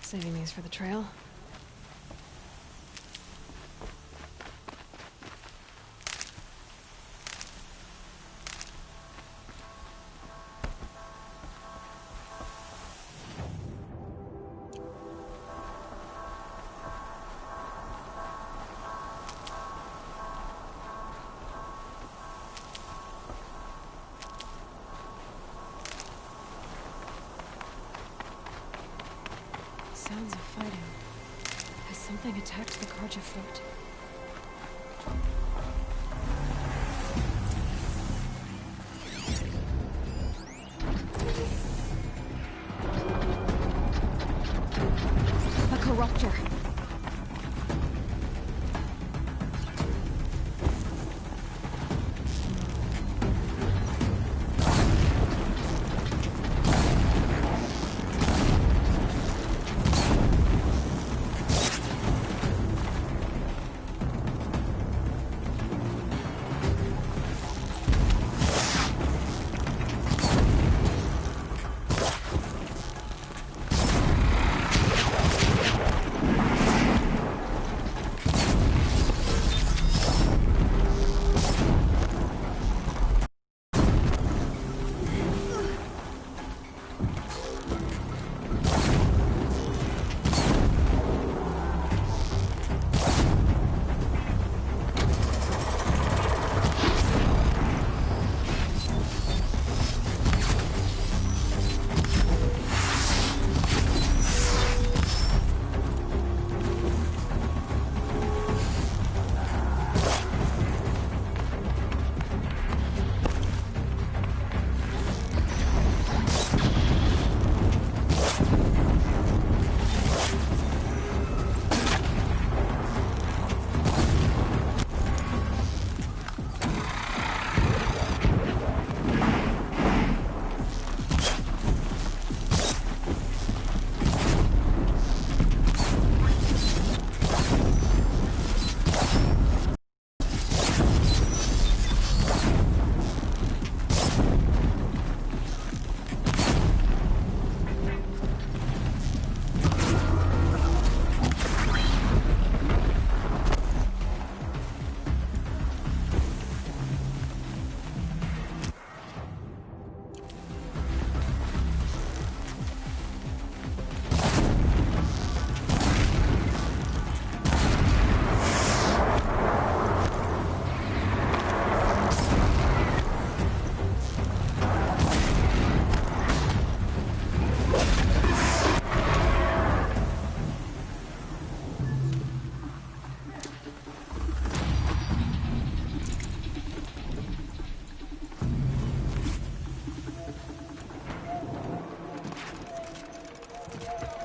Saving these for the trail. Sounds of fighting. Has something attacked the Carja fort? A corruptor.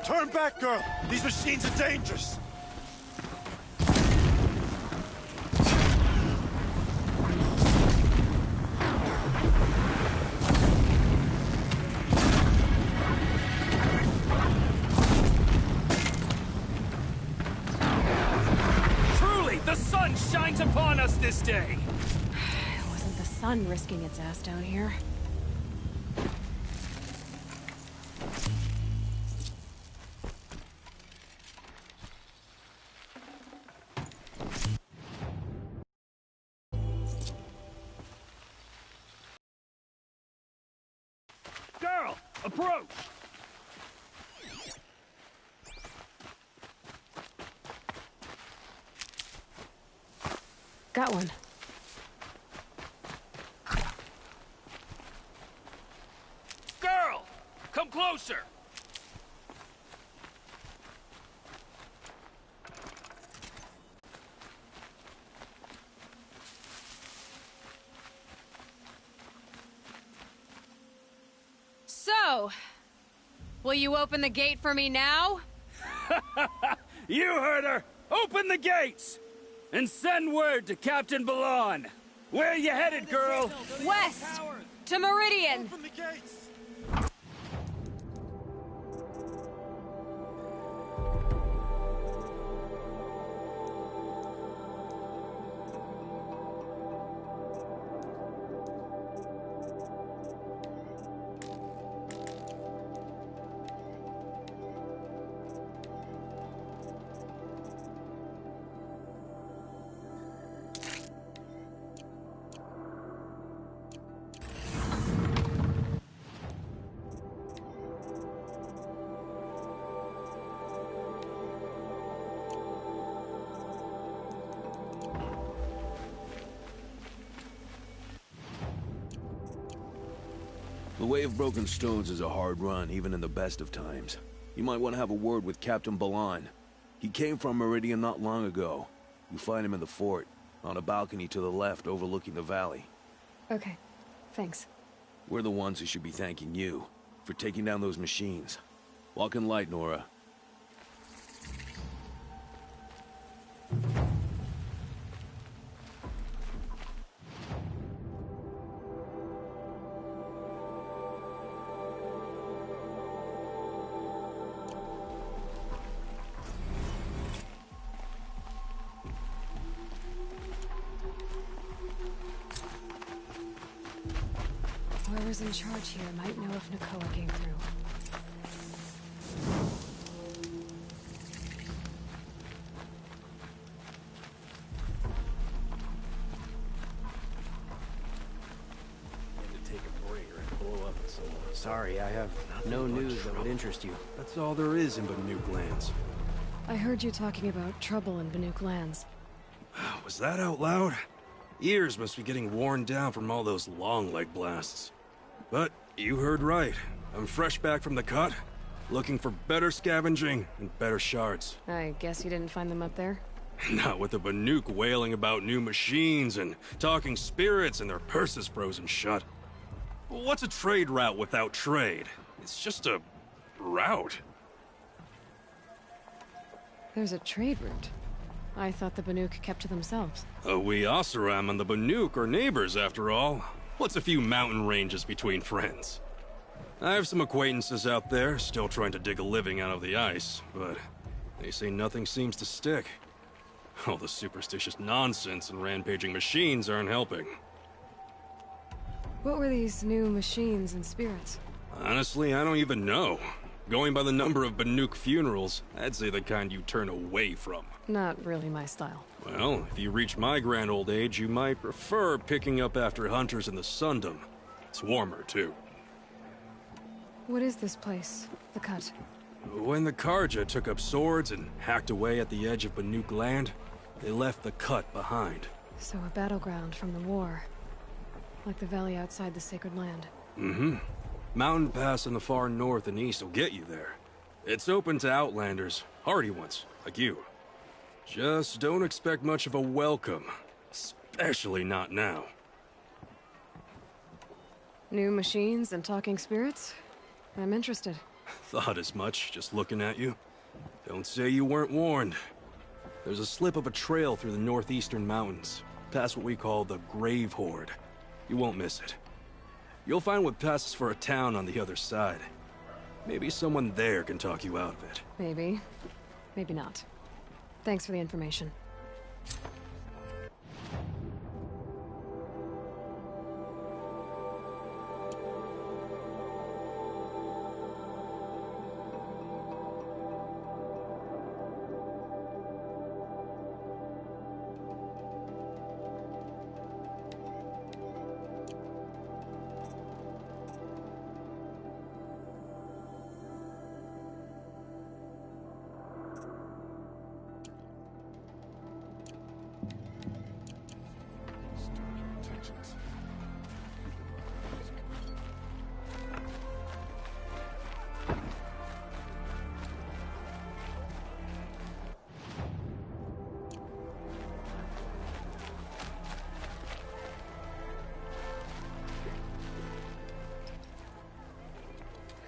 Turn back, girl! These machines are dangerous! Truly, the sun shines upon us this day! It wasn't the sun risking its ass down here. Girl, approach! Got one. Girl, come closer! So, will you open the gate for me now? You heard her! Open the gates! And send word to Captain Balon! Where you headed, girl? West! To Meridian! Open the gates! Way of Broken Stones is a hard run, even in the best of times. You might want to have a word with Captain Balan. He came from Meridian not long ago. You find him in the fort, on a balcony to the left overlooking the valley. Okay, thanks. We're the ones who should be thanking you for taking down those machines. Walk in light, Nora. Whoever's in charge here might know if Nakoa came through. To take a break or blow up at someone. Sorry, I have no news that would interest you. That's all there is in Banuk lands. I heard you talking about trouble in Banuk lands. Was that out loud? Ears must be getting worn down from all those long leg blasts. But you heard right. I'm fresh back from the cut, looking for better scavenging and better shards. I guess you didn't find them up there? Not with the Banuk wailing about new machines and talking spirits and their purses frozen shut. What's a trade route without trade? It's just a route. There's a trade route. I thought the Banuk kept to themselves. We Oseram and the Banuk are neighbors, after all. What's a few mountain ranges between friends? I have some acquaintances out there, still trying to dig a living out of the ice, but they say nothing seems to stick. All the superstitious nonsense and rampaging machines aren't helping. What were these new machines and spirits? Honestly, I don't even know. Going by the number of Banuk funerals, I'd say the kind you turn away from. Not really my style. Well, if you reach my grand old age, you might prefer picking up after hunters in the Sundom. It's warmer, too. What is this place? The Cut? When the Karja took up swords and hacked away at the edge of Banuk land, they left the Cut behind. So a battleground from the war. Like the valley outside the Sacred Land. Mm-hmm. Mountain Pass in the far north and east will get you there. It's open to outlanders, hardy ones, like you. Just don't expect much of a welcome. Especially not now. New machines and talking spirits? I'm interested. Thought as much, just looking at you. Don't say you weren't warned. There's a slip of a trail through the northeastern mountains, past what we call the Grave Horde. You won't miss it. You'll find what passes for a town on the other side. Maybe someone there can talk you out of it. Maybe. Maybe not. Thanks for the information.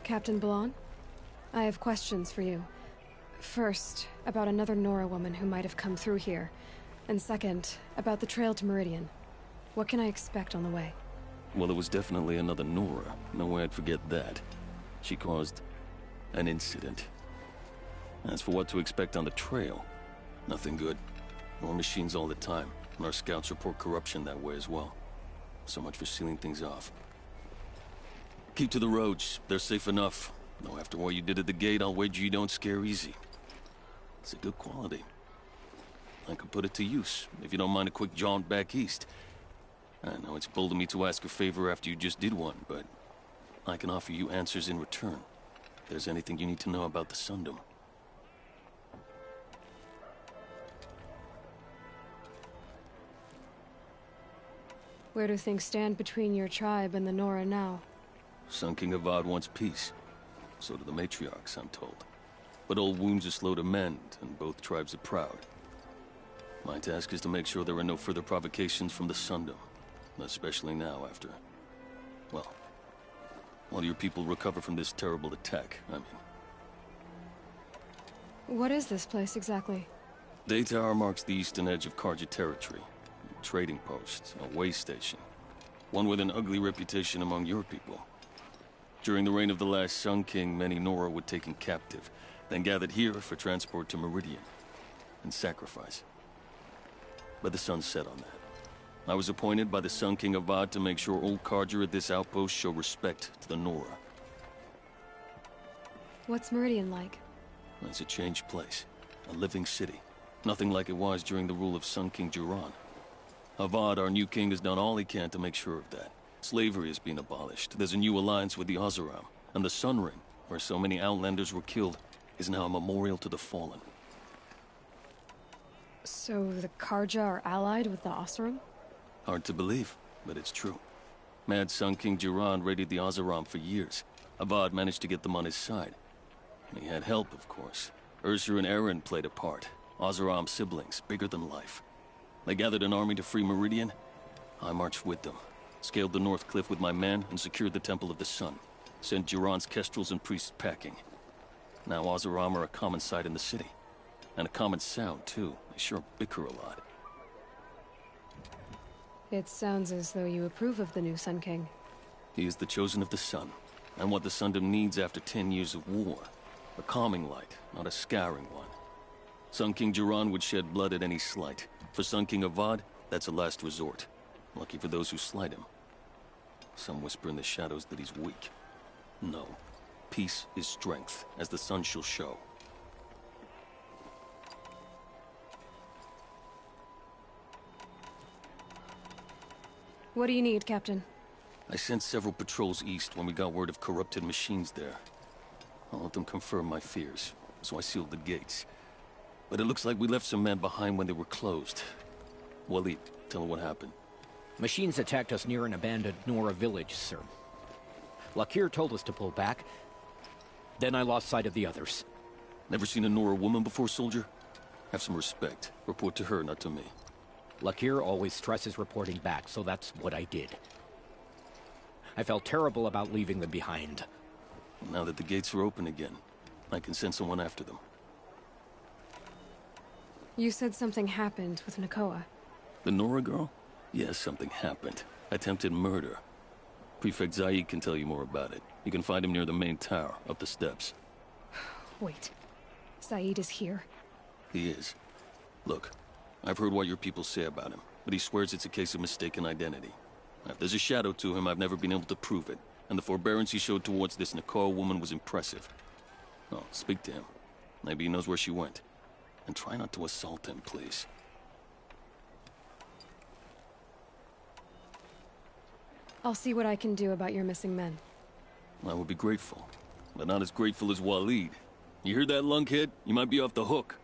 Captain Balan, I have questions for you. First, about another Nora woman who might have come through here. And second, about the trail to Meridian. What can I expect on the way? Well, it was definitely another Nora. No way I'd forget that. She caused an incident. As for what to expect on the trail, nothing good. More machines all the time, and our scouts report corruption that way as well. So much for sealing things off. Keep to the roads. They're safe enough. Though after what you did at the gate, I'll wager you don't scare easy. It's a good quality. I could put it to use, if you don't mind a quick jaunt back east. I know it's bold of me to ask a favor after you just did one, but I can offer you answers in return. If there's anything you need to know about the Sundom. Where do things stand between your tribe and the Nora now? Sun King Avad wants peace. So do the matriarchs, I'm told. But old wounds are slow to mend, and both tribes are proud. My task is to make sure there are no further provocations from the Sundom. Especially now after... well... while your people recover from this terrible attack, I mean. What is this place exactly? Daytower marks the eastern edge of Carja territory. A trading post, a way station. One with an ugly reputation among your people. During the reign of the last Sun King, many Nora were taken captive, then gathered here for transport to Meridian, and sacrifice. But the sun set on that. I was appointed by the Sun King Avad to make sure old Carja at this outpost show respect to the Nora. What's Meridian like? It's a changed place. A living city. Nothing like it was during the rule of Sun King Jiran. Avad, our new king, has done all he can to make sure of that. Slavery has been abolished. There's a new alliance with the Oseram. And the Sun Ring, where so many Outlanders were killed, is now a memorial to the fallen. So the Carja are allied with the Oseram? Hard to believe, but it's true. Mad Sun King Jiran raided the Oseram for years. Avad managed to get them on his side. He had help, of course. Ursur and Eren played a part. Oseram siblings, bigger than life. They gathered an army to free Meridian. I marched with them. Scaled the North Cliff with my men and secured the Temple of the Sun. Sent Jiran's kestrels and priests packing. Now Oseram are a common sight in the city. And a common sound, too. They sure bicker a lot. It sounds as though you approve of the new Sun King. He is the chosen of the Sun. And what the Sundom needs after 10 years of war. A calming light, not a scouring one. Sun King Jiran would shed blood at any slight. For Sun King Avad, that's a last resort. Lucky for those who slight him. Some whisper in the shadows that he's weak. No. Peace is strength, as the sun shall show. What do you need, Captain? I sent several patrols east when we got word of corrupted machines there. I'll let them confirm my fears, so I sealed the gates. But it looks like we left some men behind when they were closed. Waleed, tell her what happened. Machines attacked us near an abandoned Nora village, sir. Lakir told us to pull back. Then I lost sight of the others. Never seen a Nora woman before, soldier? Have some respect. Report to her, not to me. Lakir always stresses reporting back, so that's what I did. I felt terrible about leaving them behind. Now that the gates are open again, I can send someone after them. You said something happened with Nakoa. The Nora girl? Yes, something happened. Attempted murder. Prefect Zaid can tell you more about it. You can find him near the main tower, up the steps. Wait. Zaid is here? He is. Look, I've heard what your people say about him, but he swears it's a case of mistaken identity. If there's a shadow to him, I've never been able to prove it, and the forbearance he showed towards this Nakoa woman was impressive. Oh, speak to him. Maybe he knows where she went. And try not to assault him, please. I'll see what I can do about your missing men. I would be grateful, but not as grateful as Waleed. You hear that, lunkhead? You might be off the hook.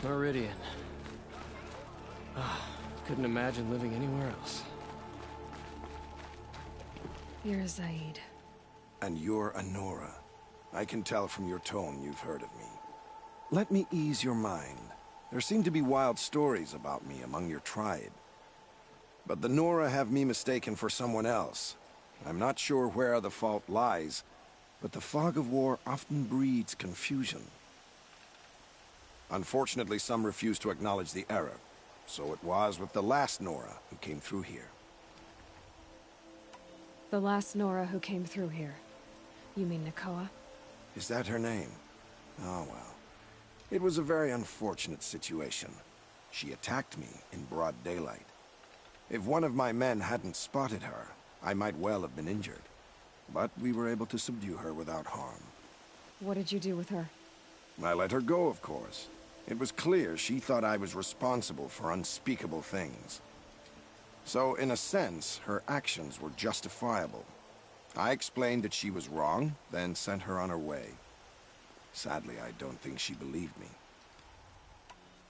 Meridian. Couldn't imagine living anywhere else. You're Zaid. And you're a Nora. I can tell from your tone you've heard of me. Let me ease your mind. There seem to be wild stories about me among your tribe. But the Nora have me mistaken for someone else. I'm not sure where the fault lies, but the fog of war often breeds confusion. Unfortunately, some refuse to acknowledge the error. So it was with the last Nora who came through here. The last Nora who came through here. You mean Nakoa? Is that her name? Oh well. It was a very unfortunate situation. She attacked me in broad daylight. If one of my men hadn't spotted her, I might well have been injured. But we were able to subdue her without harm. What did you do with her? I let her go, of course. It was clear she thought I was responsible for unspeakable things. So, in a sense, her actions were justifiable. I explained that she was wrong, then sent her on her way. Sadly, I don't think she believed me.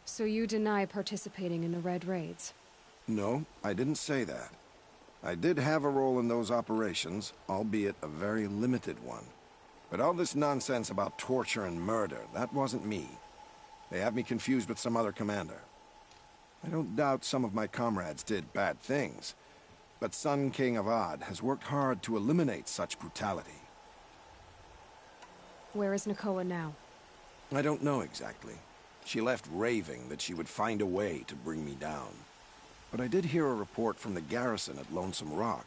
So you deny participating in the Red Raids? No, I didn't say that. I did have a role in those operations, albeit a very limited one. But all this nonsense about torture and murder, that wasn't me. They have me confused with some other commander. I don't doubt some of my comrades did bad things, but Sun King Avad has worked hard to eliminate such brutality. Where is Nakoa now? I don't know exactly. She left raving that she would find a way to bring me down. But I did hear a report from the garrison at Lonesome Rock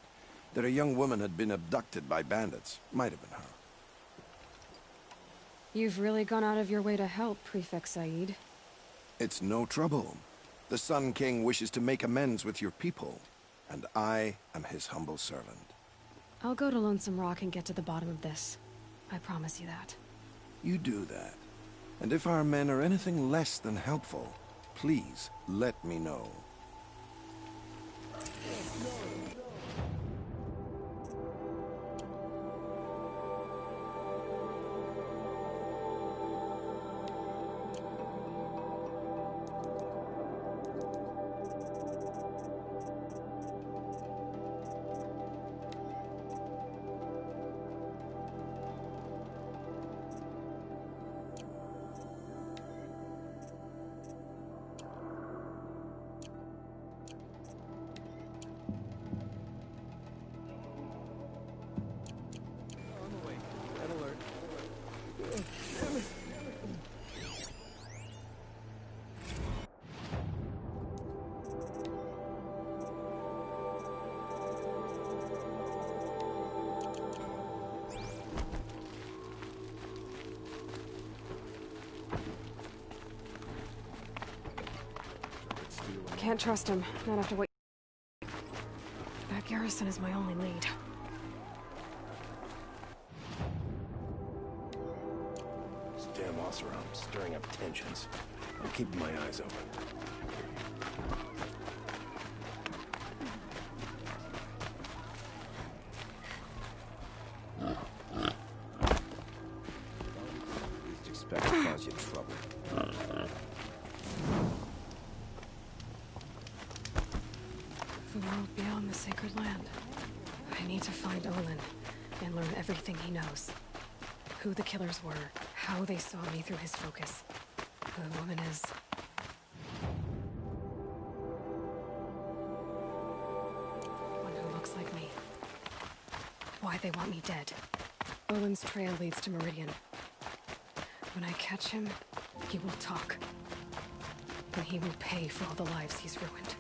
that a young woman had been abducted by bandits. Might have been her. You've really gone out of your way to help, Prefect Said. It's no trouble. The Sun King wishes to make amends with your people, and I am his humble servant. I'll go to Lonesome Rock and get to the bottom of this. I promise you that. You do that. And if our men are anything less than helpful, please let me know. Can't trust him, not after what... That garrison is my only lead. This damn Oseram stirring up tensions. I'm keeping my eyes open. Least expect to cause you trouble. The world beyond the sacred land. I need to find Olin and learn everything he knows. Who the killers were, how they saw me through his focus, who the woman is. One who looks like me. Why they want me dead. Olin's trail leads to Meridian. When I catch him, he will talk. And he will pay for all the lives he's ruined.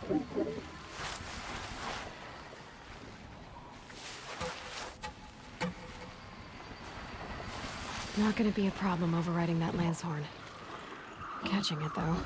Not gonna be a problem overriding that lance horn. Catching it, though.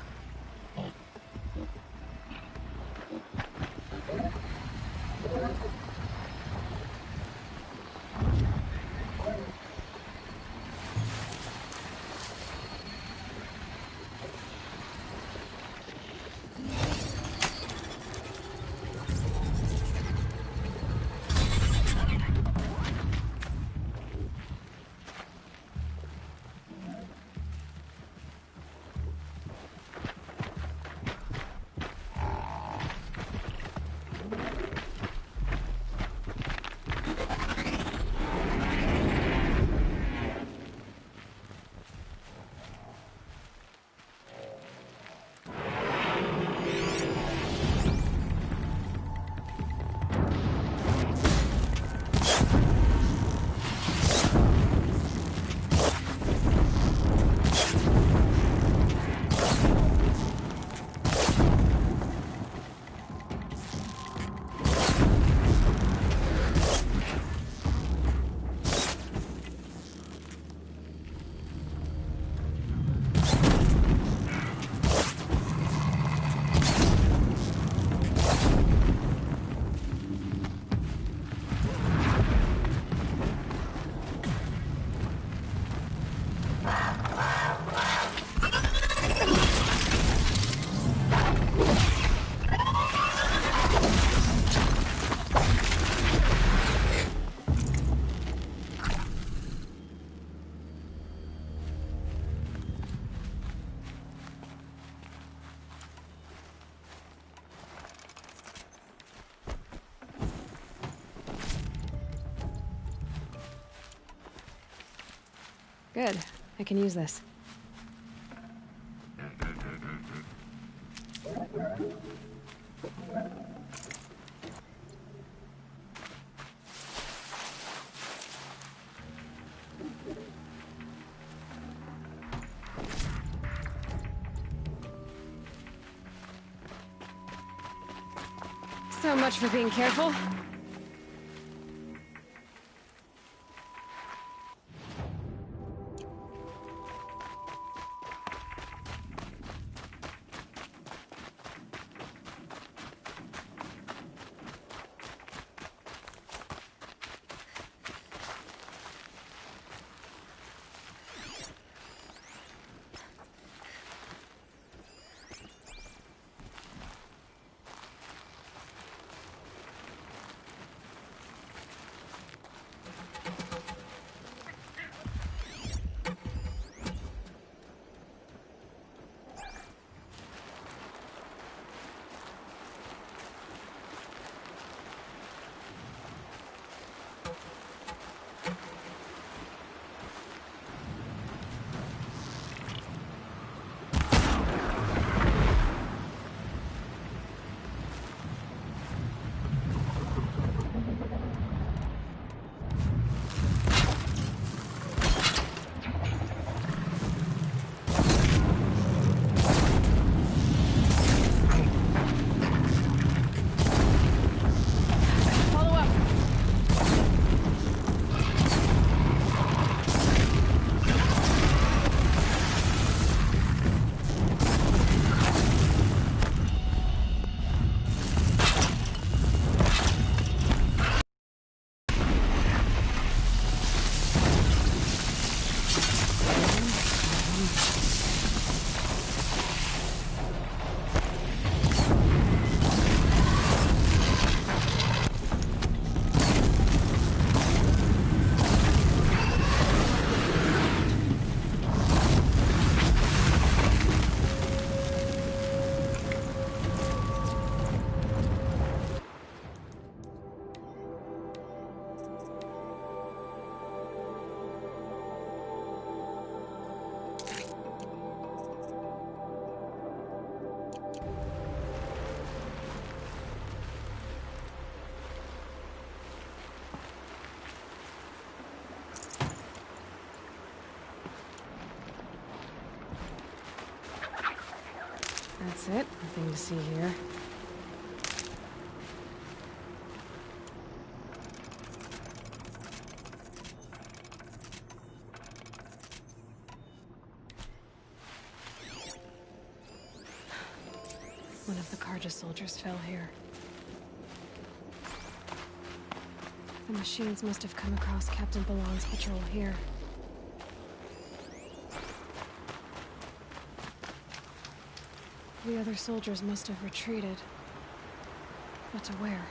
Good. I can use this. So much for being careful. That's it. Nothing to see here. the Carja soldiers fell here. The machines must have come across Captain Balan's patrol here. The other soldiers must have retreated. But to where?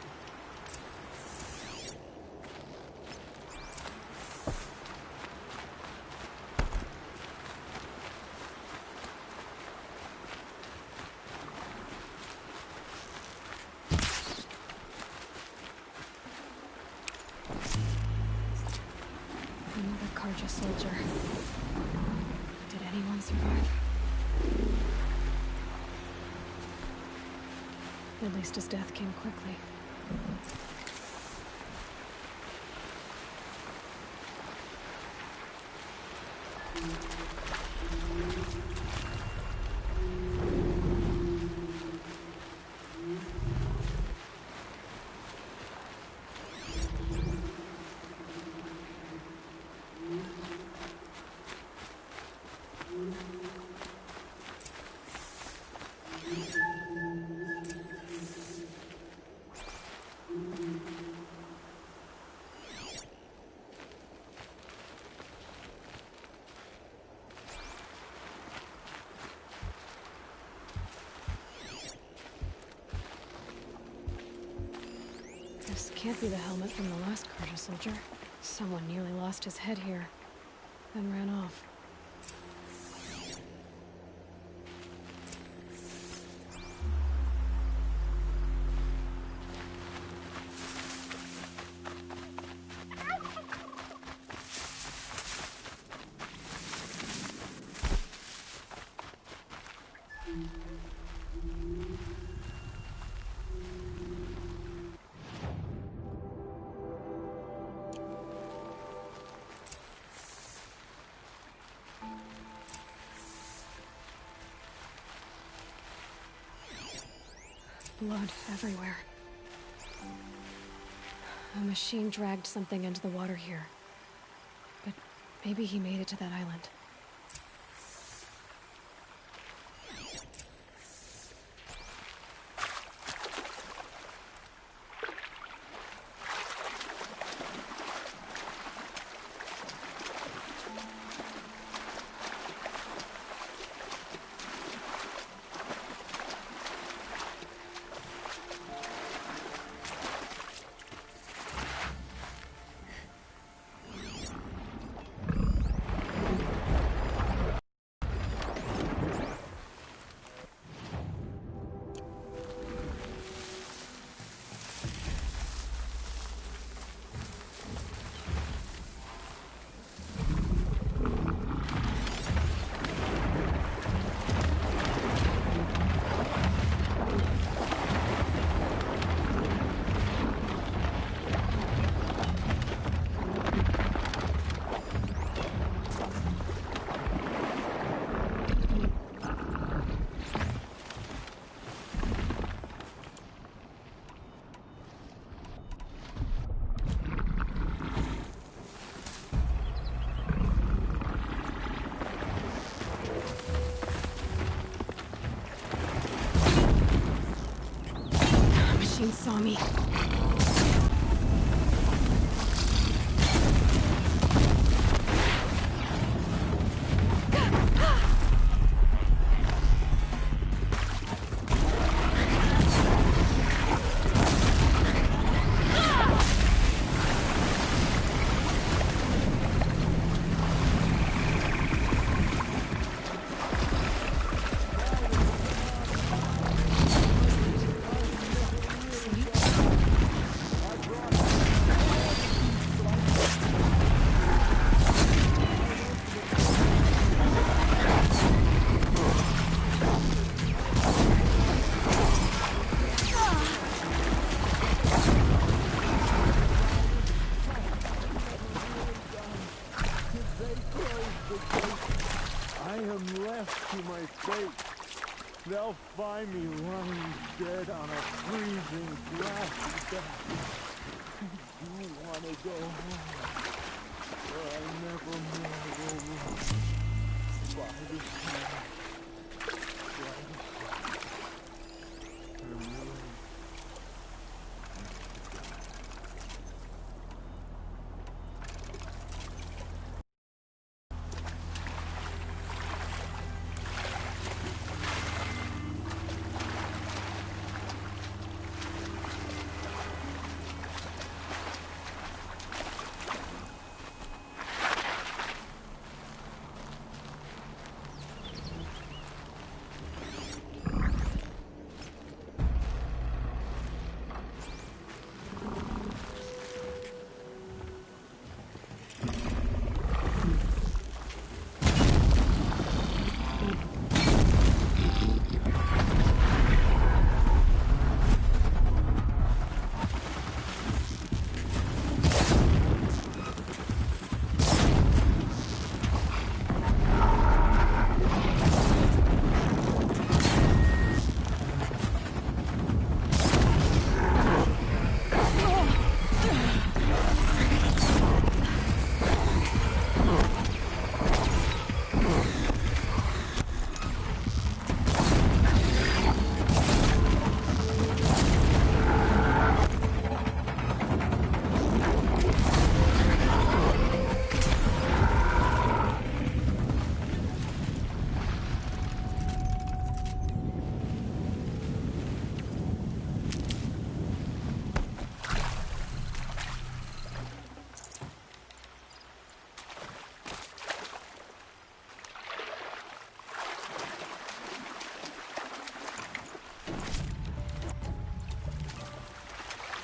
Another Carja soldier. Did anyone survive? At least his death came quickly. This can't be the helmet from the last Carja soldier. Someone nearly lost his head here, then ran off. Blood everywhere. A machine dragged something into the water here. But maybe he made it to that island. Saw me. They'll find me lying dead on a freezing grassy bed. You want to go home, where I never more will roam. By the sea, by the sea.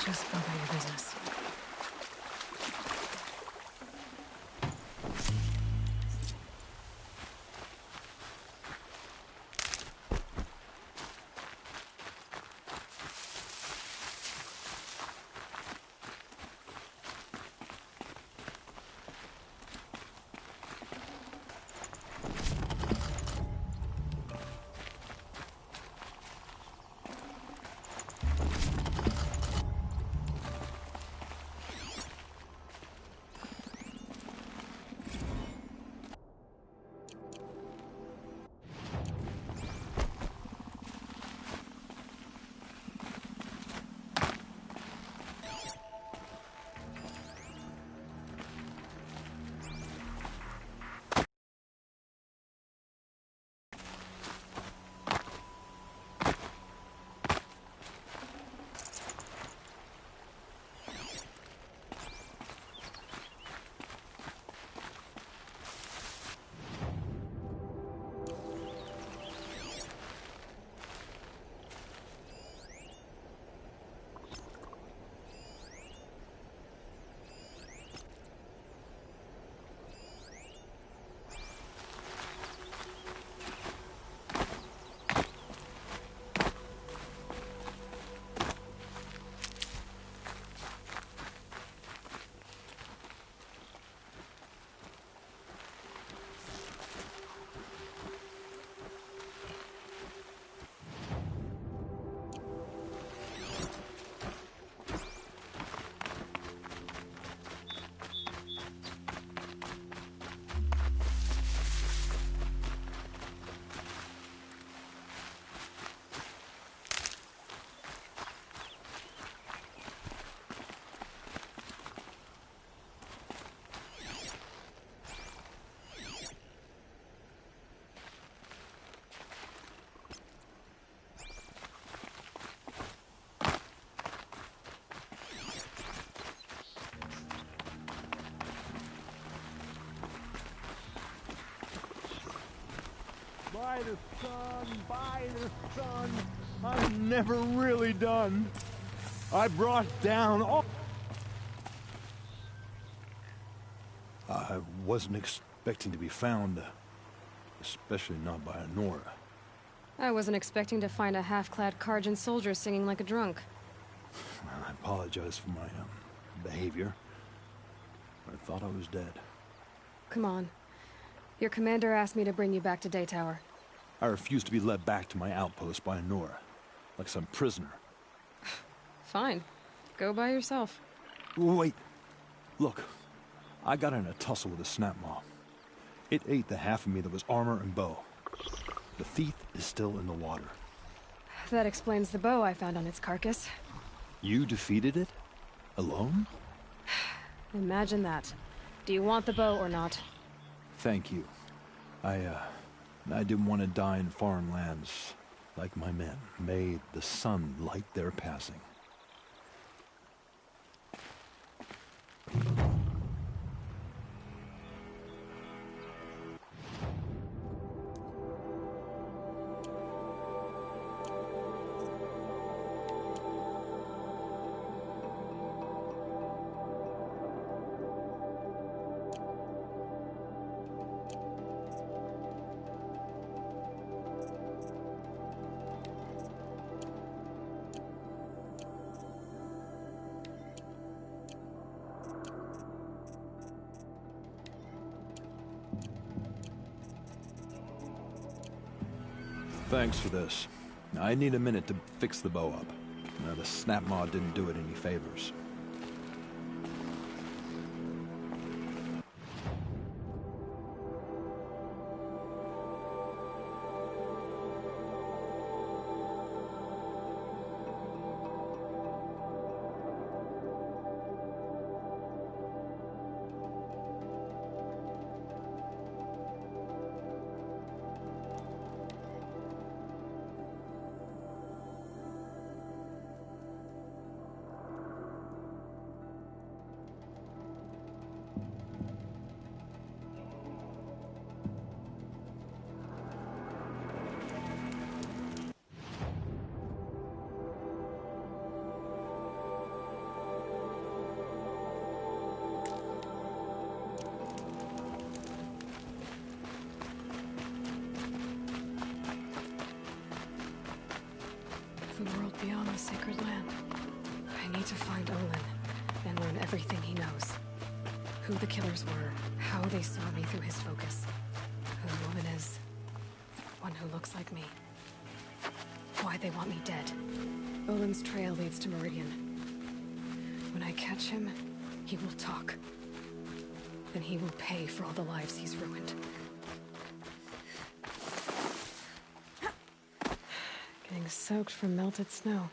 Just go about your business. By the sun, by the sun, I'm never really done. I brought down all... I wasn't expecting to be found, especially not by Nora. I wasn't expecting to find a half-clad Karjan soldier singing like a drunk. I apologize for my behavior. I thought I was dead. Come on. Your commander asked me to bring you back to Daytower. I refused to be led back to my outpost by Nora, like some prisoner. Fine. Go by yourself. Wait. Look. I got in a tussle with a snapmaw. It ate the half of me that was armor and bow. The thief is still in the water. That explains the bow I found on its carcass. You defeated it? Alone? Imagine that. Do you want the bow or not? Thank you. I didn't want to die in foreign lands, like my men. May the sun light their passing. Thanks for this. I need a minute to fix the bow up. The snapmaw didn't do it any favors. on the sacred land. I need to find Olin and learn everything he knows. Who the killers were, how they saw me through his focus, who the woman is, one who looks like me. Why they want me dead. Olin's trail leads to Meridian. When I catch him, he will talk. And he will pay for all the lives he's ruined. Getting soaked from melted snow.